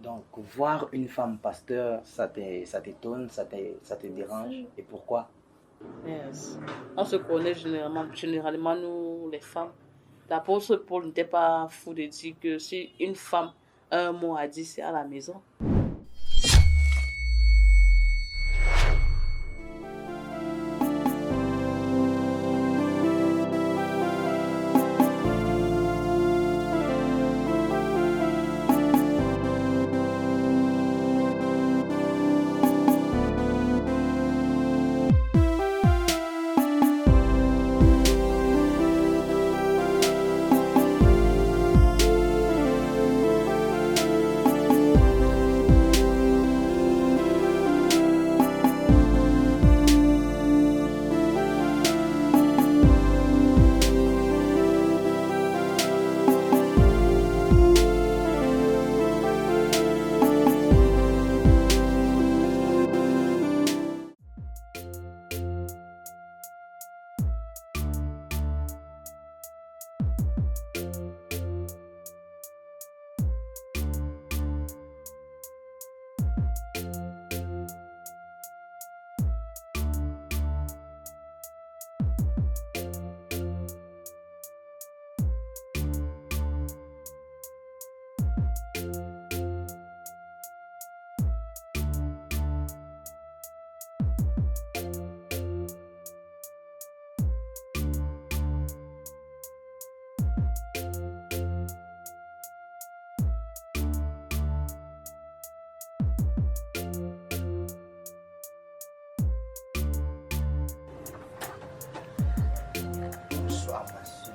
Donc, voir une femme pasteur, ça t'étonne, ça te dérange. Et pourquoi? Yes. On se connaît généralement, nous, les femmes. L'apôtre Paul n'était pas fou de dire que si une femme a un mot à dire, c'est à la maison. Bonsoir, ma soeur.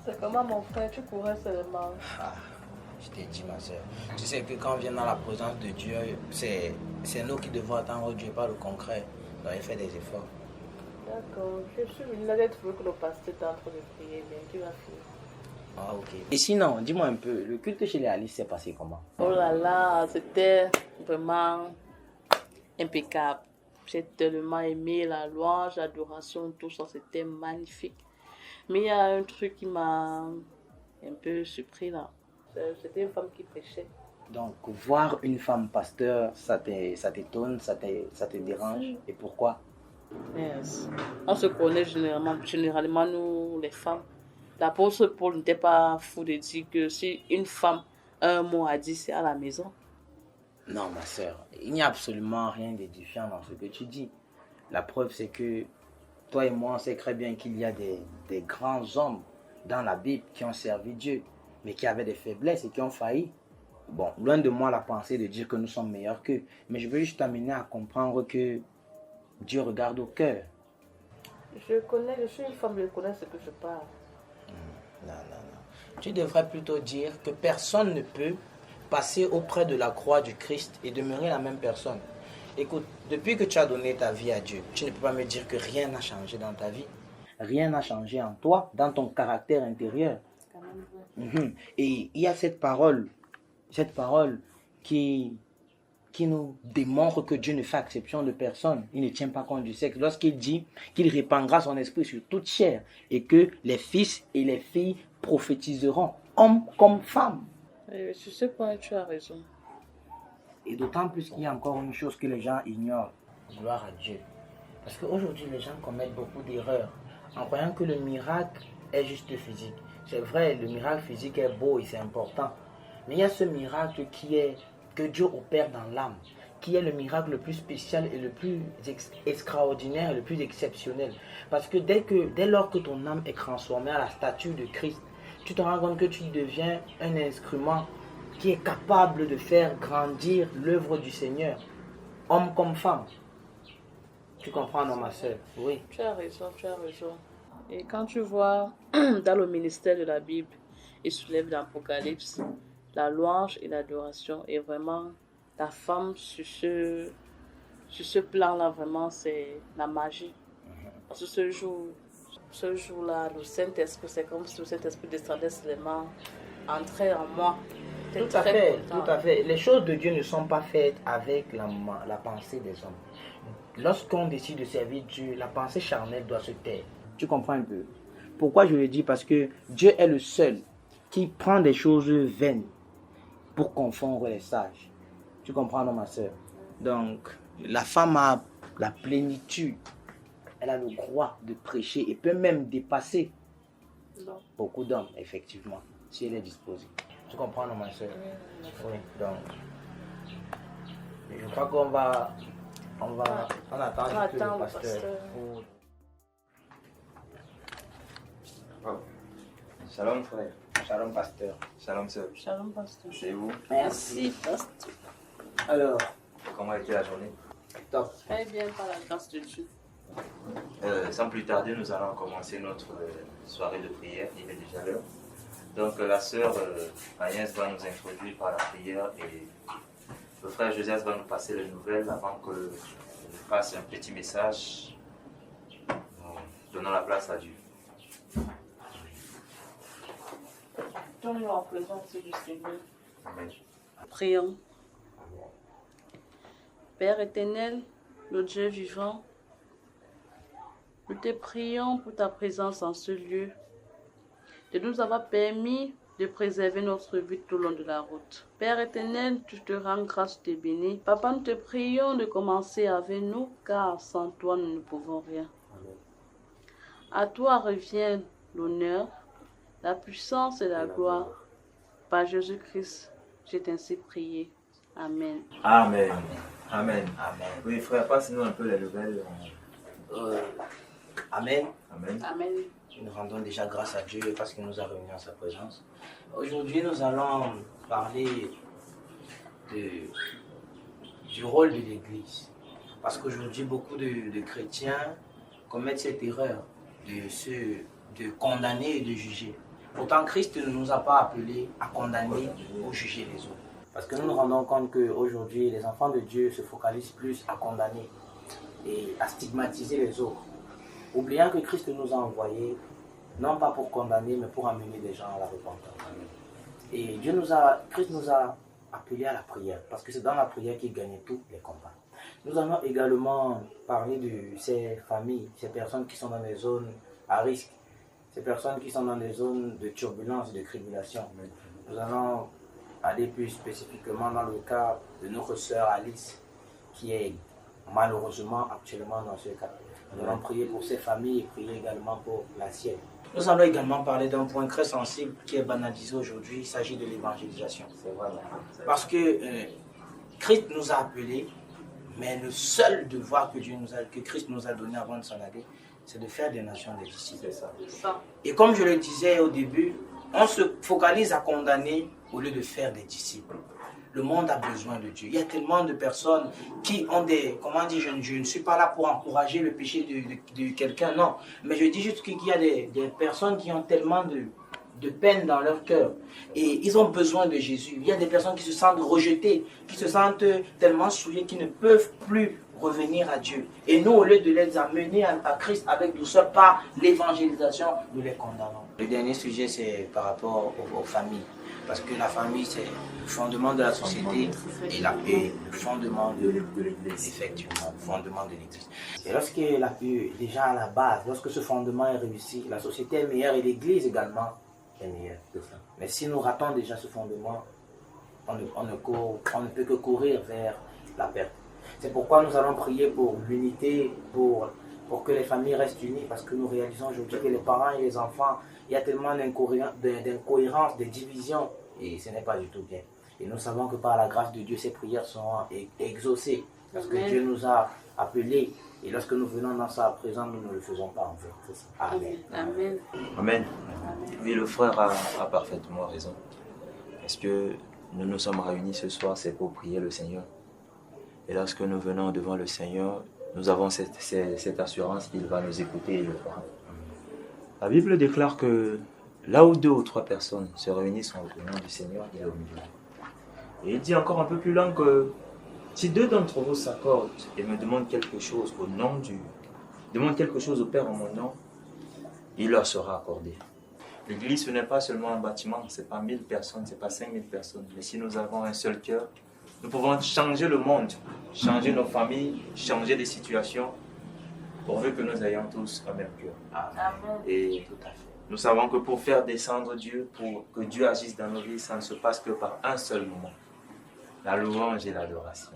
C'est comment mon frère, tu courais seulement. Je t'ai dit, ma soeur. Tu sais que quand on vient dans la présence de Dieu, c'est nous qui devons attendre Dieu, pas le concret. Donc, il fait des efforts. D'accord, je suis venue là d'être que le pasteur est en train de prier, mais tu vas finir. Ah, ok. Et sinon, dis-moi un peu, le culte chez les Alice s'est passé comment? Oh là là, c'était vraiment impeccable. J'ai tellement aimé la louange, l'adoration, tout ça, c'était magnifique. Mais il y a un truc qui m'a un peu surpris là. C'était une femme qui prêchait. Donc, voir une femme pasteur, ça t'étonne, ça te dérange. Et pourquoi? Yes. On se connaît généralement, nous, les femmes. L'apôtre Paul n'était pas fou de dire que si une femme a un mot à dire, c'est à la maison. Non, ma soeur, il n'y a absolument rien d'édifiant dans ce que tu dis. La preuve, c'est que toi et moi, on sait très bien qu'il y a des grands hommes dans la Bible qui ont servi Dieu, mais qui avaient des faiblesses et qui ont failli. Bon, loin de moi la pensée de dire que nous sommes meilleurs qu'eux, mais je veux juste t'amener à comprendre que Dieu regarde au cœur. Je suis une femme, je connais ce que je parle. Non, non, non. Tu devrais plutôt dire que personne ne peut passer auprès de la croix du Christ et demeurer la même personne. Écoute, depuis que tu as donné ta vie à Dieu, tu ne peux pas me dire que rien n'a changé dans ta vie. Rien n'a changé en toi, dans ton caractère intérieur. Et il y a cette parole qui nous démontre que Dieu ne fait exception de personne. Il ne tient pas compte du sexe. Lorsqu'il dit qu'il répandra son esprit sur toute chair et que les fils et les filles prophétiseront, hommes comme femmes. Je sais pas, tu as raison. Et d'autant plus qu'il y a encore une chose que les gens ignorent. Gloire à Dieu. Parce qu'aujourd'hui, les gens commettent beaucoup d'erreurs en croyant que le miracle est juste physique. C'est vrai, le miracle physique est beau et c'est important. Mais il y a ce miracle que Dieu opère dans l'âme, qui est le miracle le plus spécial et le plus extraordinaire et le plus exceptionnel. Parce que dès lors que ton âme est transformée à la stature de Christ, tu te rends compte que tu deviens un instrument qui est capable de faire grandir l'œuvre du Seigneur, homme comme femme. Tu comprends, non, ma soeur? Oui. Tu as raison, tu as raison. Et quand tu vois dans le ministère de la Bible, il soulève l'Apocalypse, la louange et l'adoration. Et vraiment, la femme sur ce plan-là, vraiment, c'est la magie. Parce que ce jour-là, le Saint-Esprit, c'est comme si le Saint-Esprit descendait seulement, entrait en moi. était Tout à très fait, content. tout à fait. Les choses de Dieu ne sont pas faites avec la pensée des hommes. Lorsqu'on décide de servir Dieu, la pensée charnelle doit se taire. Tu comprends un peu? Pourquoi je le dis? Parce que Dieu est le seul qui prend des choses vaines pour confondre les sages. Tu comprends, non, ma soeur? Donc, la femme a la plénitude. Elle a le droit de prêcher et peut même dépasser Non. beaucoup d'hommes, effectivement, si elle est disposée. Tu comprends, non, ma soeur? Oui, donc, je crois qu'on va, on attend On juste le attend le pasteur. pasteur. Oh. Shalom frère. Shalom, pasteur. Shalom sœur. Shalom, pasteur. C'est vous. Merci, pasteur. Alors, Comment a été la journée? top. Très bien par la grâce de Dieu. Sans plus tarder, nous allons commencer notre soirée de prière. Il est déjà l'heure. Donc la sœur Agnès va nous introduire par la prière et le frère Joseph va nous passer les nouvelles avant que je fasse un petit message donnant la place à Dieu. Tournons en présence du Seigneur. Amen. Prions. Père éternel, le Dieu vivant, nous te prions pour ta présence en ce lieu, de nous avoir permis de préserver notre vie tout au long de la route. Père éternel, tu te rends grâce, tu te bénis. Papa, nous te prions de commencer avec nous, car sans toi, nous ne pouvons rien. À toi revient l'honneur, la puissance et la gloire. Par Jésus-Christ, j'ai ainsi prié. Amen. Amen. Amen. Amen. Oui frère, passe-nous un peu les nouvelles. Amen. Amen. Amen. Nous rendons déjà grâce à Dieu parce qu'il nous a réunis en sa présence. Aujourd'hui, nous allons parler du rôle de l'Église. Parce qu'aujourd'hui, beaucoup de chrétiens commettent cette erreur de condamner et de juger. Pourtant, Christ ne nous a pas appelés à condamner ou juger les autres. Parce que nous nous rendons compte qu'aujourd'hui, les enfants de Dieu se focalisent plus à condamner et à stigmatiser les autres, oubliant que Christ nous a envoyés, non pas pour condamner, mais pour amener les gens à la repentance. Et Christ nous a appelés à la prière, parce que c'est dans la prière qu'il gagne tous les combats. Nous allons également parler de ces familles, ces personnes qui sont dans les zones à risque, ces personnes qui sont dans des zones de turbulence et de tribulation. Nous allons aller plus spécifiquement dans le cas de notre sœur Alice, qui est malheureusement actuellement dans ce cas. Nous allons prier pour ces familles et prier également pour la sienne. Nous allons également parler d'un point très sensible qui est banalisé aujourd'hui. Il s'agit de l'évangélisation. C'est vrai. Parce que Christ nous a appelés, mais le seul devoir que Christ nous a donné avant de s'en aller, c'est de faire des nations des disciples. C'est ça. Et comme je le disais au début, on se focalise à condamner au lieu de faire des disciples. Le monde a besoin de Dieu. Il y a tellement de personnes qui ont je ne suis pas là pour encourager le péché de quelqu'un, non. Mais je dis juste qu'il y a des personnes qui ont tellement de peine dans leur cœur. Et ils ont besoin de Jésus. Il y a des personnes qui se sentent rejetées, qui se sentent tellement souillées qu'ils ne peuvent plus revenir à Dieu. Et nous, au lieu de les amener à Christ avec douceur par l'évangélisation, nous les condamnons. Le dernier sujet, c'est par rapport aux familles. Parce que la famille, c'est le fondement de la société et le fondement de l'Église. Effectivement, le fondement de l'Église. Et déjà à la base, lorsque ce fondement est réussi, la société est meilleure et l'Église également est meilleure. Mais si nous ratons déjà ce fondement, on ne peut que courir vers la perte. C'est pourquoi nous allons prier pour l'unité, pour que les familles restent unies, parce que nous réalisons aujourd'hui que les parents et les enfants, il y a tellement d'incohérences, de divisions, et ce n'est pas du tout bien. Et nous savons que par la grâce de Dieu, ces prières seront exaucées, parce que Dieu nous a appelés, et lorsque nous venons dans sa présence, nous ne le faisons pas en vain. Amen. Amen. Amen. Oui, le frère a parfaitement raison. Parce que nous nous sommes réunis ce soir, c'est pour prier le Seigneur. Et lorsque nous venons devant le Seigneur, nous avons cette assurance qu'il va nous écouter et le fera. La Bible déclare que là où 2 ou 3 personnes se réunissent au nom du Seigneur, il est au milieu. Et il dit encore un peu plus loin que si 2 d'entre vous s'accordent et me demandent quelque chose demandent quelque chose au Père en mon nom, il leur sera accordé. L'église, ce n'est pas seulement un bâtiment, ce n'est pas 1000 personnes, ce n'est pas 5000 personnes. Mais si nous avons un seul cœur, nous pouvons changer le monde, changer nos familles, changer des situations, pourvu que nous ayons tous un même cœur. Amen. Et nous savons que pour faire descendre Dieu, pour que Dieu agisse dans nos vies, ça ne se passe que par un seul moment. La louange et l'adoration.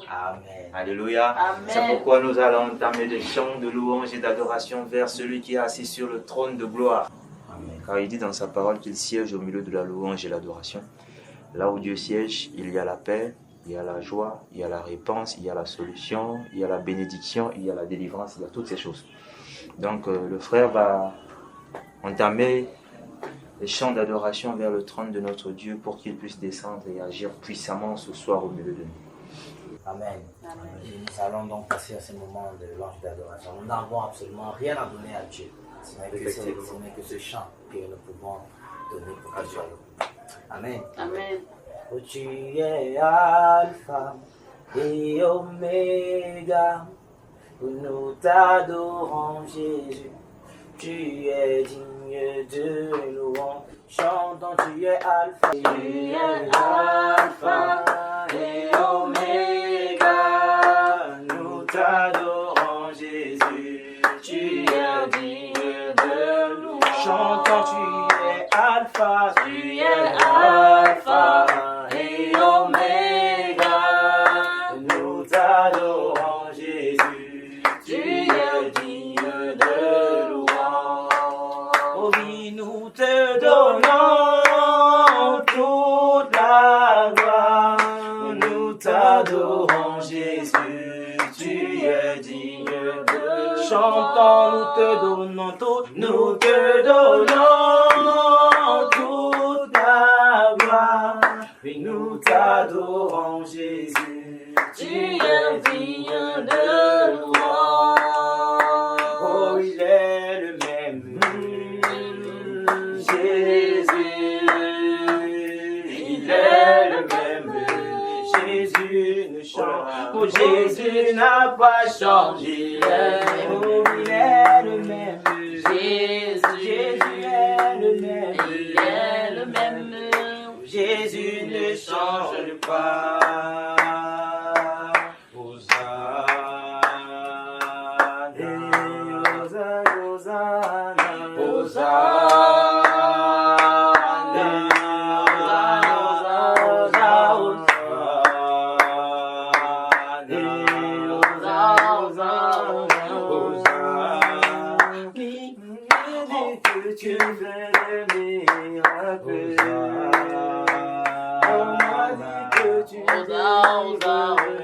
Amen. Alléluia. Amen. C'est pourquoi nous allons entamer des chants de louange et d'adoration vers celui qui est assis sur le trône de gloire. Amen. Car il dit dans sa parole qu'il siège au milieu de la louange et l'adoration. Là où Dieu siège, il y a la paix, il y a la joie, il y a la réponse, il y a la solution, il y a la bénédiction, il y a la délivrance, il y a toutes ces choses. Donc le frère va entamer les chants d'adoration vers le trône de notre Dieu pour qu'il puisse descendre et agir puissamment ce soir au milieu de nous. Amen. Amen. Et nous allons donc passer à ce moment de louange d'adoration. Nous n'avons absolument rien à donner à Dieu. Ce n'est que ce chant que nous pouvons donner pour qu'il soit là. Amen. Amen. Oh, tu es Alpha et Oméga, nous t'adorons Jésus, tu es digne de louange, chantons tu es Alpha et Oméga, nous t'adorons Jésus, tu es digne de louange, chantons tu es Alpha et Oméga, nous t'adorons Jésus, tu es digne de louange. Oh oui, nous te donnons toute la gloire, nous t'adorons Jésus, tu es digne de louange. Chantons, nous te donnons tout, nous te donnons toute la gloire. Et nous t'adorons Jésus, tu es digne de louange. Oh, il est le même Jésus, il est le même Jésus ne change. Oh, Jésus n'a pas changé. Oh, il est le même Jésus, Jésus est le même, il est le même. Jésus ne change pas. Hosanna, Hosanna, Hosanna. Tu fais des miracles. On m'a dit que tu fais des miracles.